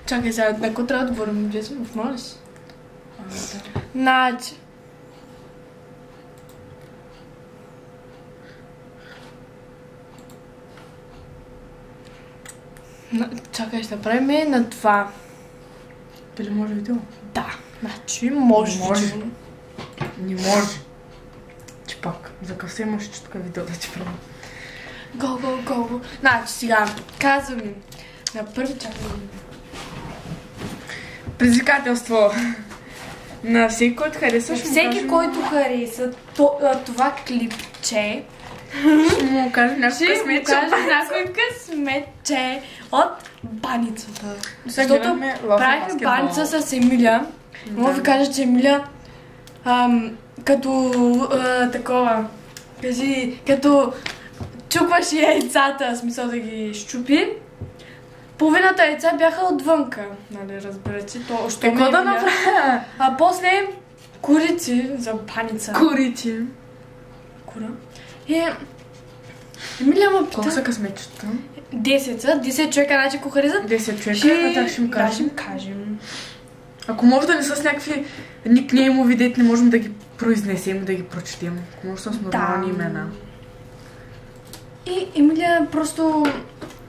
Чакай сега, на какво трябва да говорим? Вие сме в моля си. Да. Значи. Чакай, ще направим на това. Дали може видео? Да, значи може. Не може. Че пак, за къв се имаш чутка видео да ти правя. Го. Значи сега, казвам ми. На първи чакай. Предизвикателство. На всеки, който харесва, ще Всеки, който хареса това клипче, ще му кажем някой късметче от баницата. Сега Защото гледаме лав правихме баскетбол. баница с Емилия. Мога да ви кажа, че Емилия като такова, кажи, като чукваше яйцата, в смисъл да ги щупи, половината яйца бяха отвънка, нали, разбирате, то още Какво да направя? А после курици за баница. Курици. Кура. И Емилия ме пита... Колко са късметчета? 10 човека, значи ако харесат... 10 човека, а так ще им кажем. Да, ще им кажем. Ако може да не са с някакви никнеймови, дет не можем да ги произнесем, да ги прочетем. Ако може с нормални имена. И Емилия просто...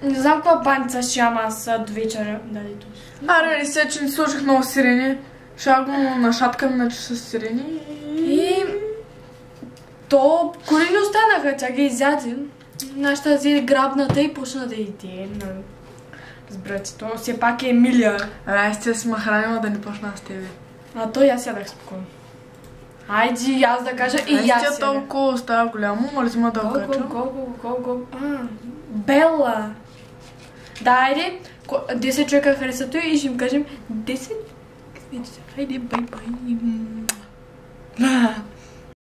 Не знам каква баница ще ям аз до вечера. Дали то. Аре, се, че не сложих много сирени. Ще го нашаткам иначе с сирени. И... То кори не останаха, тя ги изяде. Нашата взе грабната и почна да иде. Разбирате, то все пак е Емилия. Аз те си ме хранила да не почна с тебе. А то и аз ядах спокойно. Айди, аз да кажа и аз сега. Толкова става голямо, може да да окача. Го. Бела! Да, айде, 10 човека харесат и ще им кажем 10... Хайде, бай-бай.